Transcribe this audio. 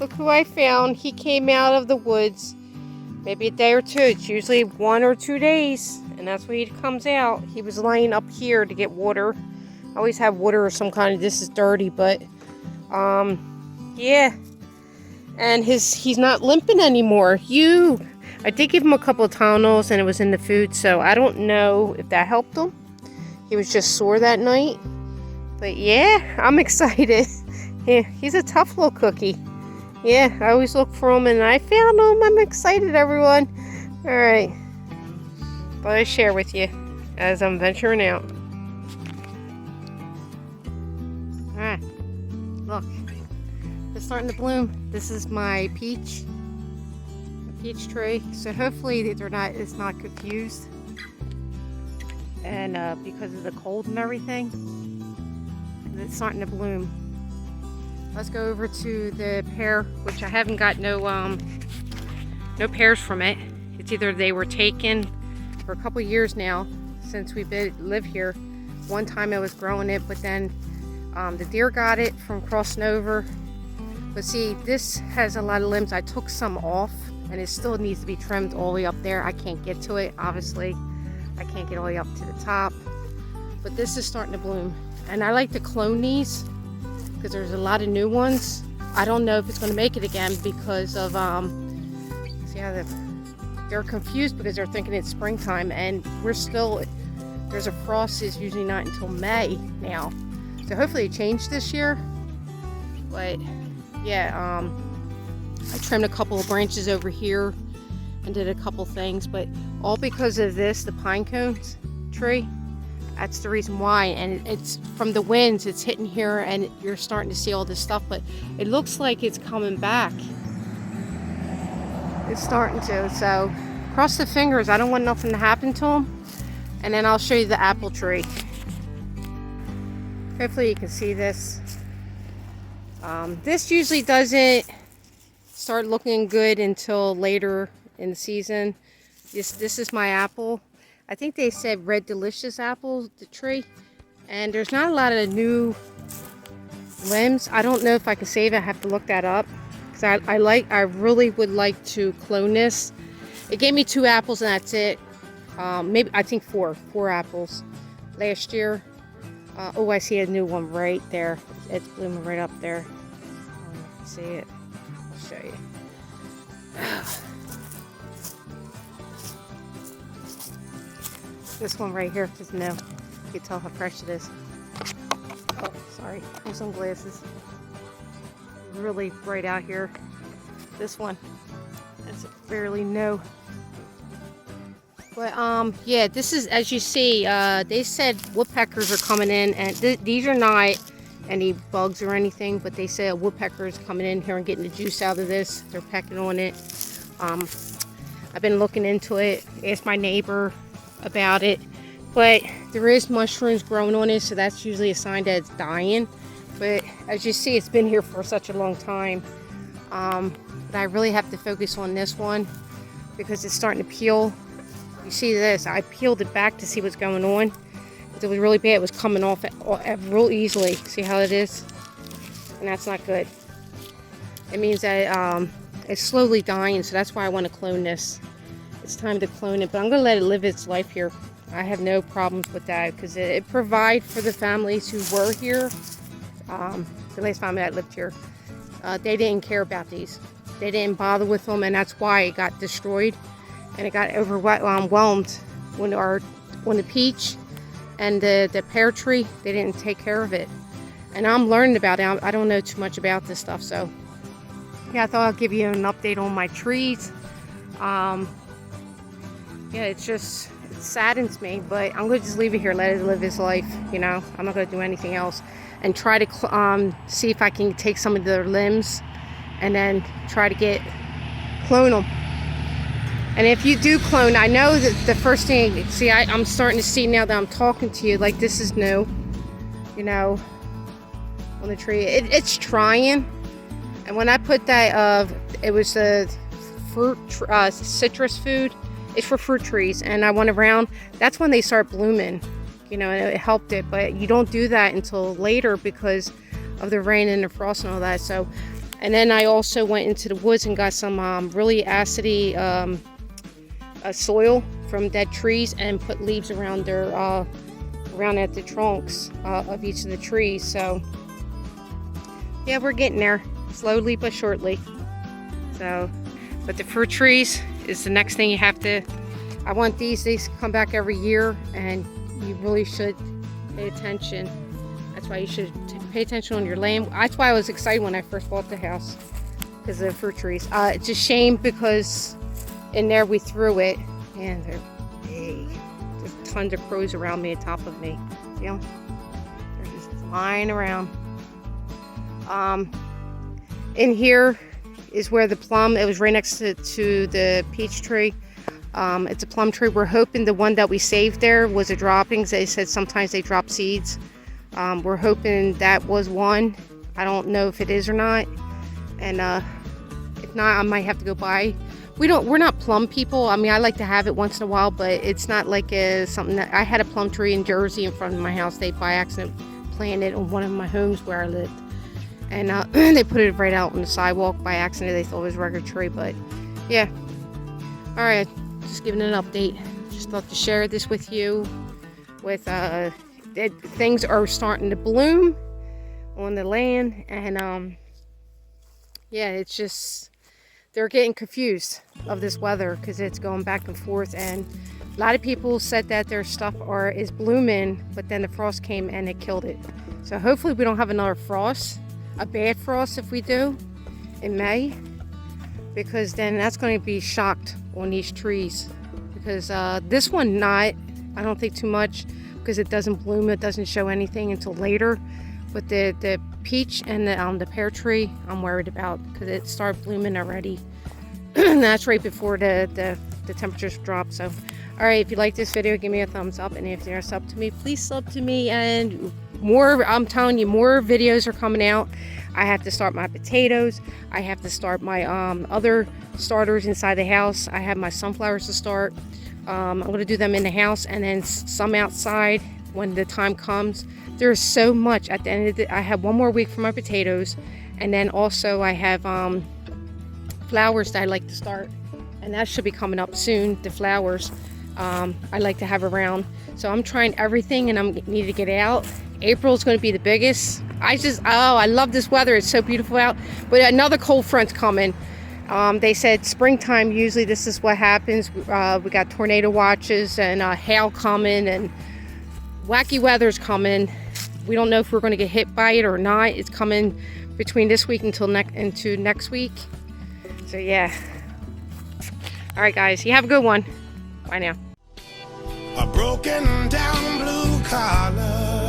look who I found. He came out of the woods maybe a day or two. It's usually 1 or 2 days, and that's when he comes out. He was laying up here to get water. I always have water or some kind of, this is dirty, but yeah. And he's not limping anymore. I did give him a couple of Tylenols and it was in the food, so I don't know if that helped him. He was just sore that night. But yeah, I'm excited. Yeah, he's a tough little cookie. Yeah, I always look for him and I found him. I'm excited, everyone. All right. But I share with you as I'm venturing out. All right. Look. It's starting to bloom. This is my peach tree. So hopefully it's not confused. And because of the cold and everything, it's starting to bloom. Let's go over to the pear, which I haven't got no pears from it. It's either they were taken for a couple years now since we've lived here. One time I was growing it, but then the deer got it from crossing over. But see, this has a lot of limbs. I took some off and it still needs to be trimmed all the way up there. I can't get to it, obviously. I can't get all the way up to the top. But this is starting to bloom. And I like to clone these because there's a lot of new ones. I don't know if it's going to make it again because of, see how they're confused because they're thinking it's springtime and there's a frost is usually not until May now. So hopefully it changed this year. But yeah, I trimmed a couple of branches over here and did a couple things, but all because of this, the pine cones tree. That's the reason why. And it's from the winds, it's hitting here and you're starting to see all this stuff, but it looks like it's coming back. It's starting to, so cross the fingers. I don't want nothing to happen to them. And then I'll show you the apple tree. Hopefully you can see this. This usually doesn't start looking good until later in the season. This is my apple. I think they said Red Delicious apple, the tree. And there's not a lot of new limbs. I don't know if I can save it. I have to look that up. Because I really would like to clone this. It gave me 2 apples and that's it. Maybe, I think 4 apples last year. Oh, I see a new one right there. It's blooming right up there. See it? I'll show you. This one right here is new. You can tell how fresh it is. Oh, sorry. My sunglasses. Really bright out here. This one is fairly new. But yeah, this is, as you see, they said woodpeckers are coming in, and these are not any bugs or anything, but they said a woodpecker is coming in here and getting the juice out of this. They're pecking on it. I've been looking into it, asked my neighbor about it, but there is mushrooms growing on it, so that's usually a sign that it's dying. But as you see, it's been here for such a long time. But I really have to focus on this one because it's starting to peel. You see this, I peeled it back to see what's going on. It was really bad, it was coming off real easily. See how it is? And that's not good. It means that it's slowly dying, so that's why I want to clone this. It's time to clone it, but I'm going to let it live its life here. I have no problems with that because it provides for the families who were here. The last family that lived here, they didn't care about these. They didn't bother with them, and that's why it got destroyed. And it got overwhelmed when the peach and the pear tree, they didn't take care of it. And I'm learning about it. I don't know too much about this stuff, so yeah, I thought I'll give you an update on my trees. Yeah, it saddens me, but I'm gonna just leave it here, let it live its life. You know, I'm not gonna do anything else, and try to see if I can take some of their limbs and then try to clone them. And if you do clone, I know that the first thing, see, I'm starting to see now that I'm talking to you, like this is new, you know, on the tree. It's trying. And when I put that, it was a fruit, citrus food. It's for fruit trees. And I went around, that's when they start blooming, you know, and it helped it. But you don't do that until later because of the rain and the frost and all that. So And then I also went into the woods and got some really acidy soil from dead trees and put leaves around their around at the trunks of each of the trees. So yeah, we're getting there slowly but surely. So, but the fruit trees is the next thing you have to. I want these to come back every year, and you really should pay attention. That's why you should pay attention on your land. That's why I was excited when I first bought the house, because of the fruit trees. It's a shame because in there we threw it, and they're big. There's tons of crows around me, on top of me. See them? They're just flying around. In here is where the plum, it was right next to the peach tree. It's a plum tree. We're hoping the one that we saved there was a droppings. They said sometimes they drop seeds. We're hoping that was one. I don't know if it is or not. And if not, I might have to go buy. We're not plum people. I mean, I like to have it once in a while, but it's not like something that I had a plum tree in Jersey in front of my house. They by accident planted on one of my homes where I lived. And they put it right out on the sidewalk by accident. They thought it was a regular tree, but yeah. All right, just giving an update. Just thought to share this with you. With things are starting to bloom on the land, and yeah, it's just they're getting confused of this weather because it's going back and forth. And a lot of people said that their stuff is blooming, but then the frost came and it killed it. So hopefully we don't have another frost. A bad frost if we do in May, because then that's going to be shocked on these trees, because this one I don't think too much, because it doesn't bloom, it doesn't show anything until later. But the peach and the pear tree I'm worried about, because it started blooming already. That's right before the temperatures drop. So all right, if you like this video, give me a thumbs up, and if you're sub to me, please sub to me. And more, I'm telling you, more videos are coming out. I have to start my potatoes. I have to start my other starters inside the house. I have my sunflowers to start. I'm going to do them in the house, and then some outside when the time comes. There's so much at the end of the. I have one more week for my potatoes, and then also I have flowers that I like to start, and that should be coming up soon. The flowers I like to have around. So I'm trying everything, and I need to get out. April is going to be the biggest. I love this weather. It's so beautiful out. But another cold front's coming. They said springtime, usually this is what happens. We got tornado watches and hail coming, and wacky weather's coming. We don't know if we're going to get hit by it or not. It's coming between this week into next week. So yeah. All right, guys. You have a good one. Bye now. A broken down blue collar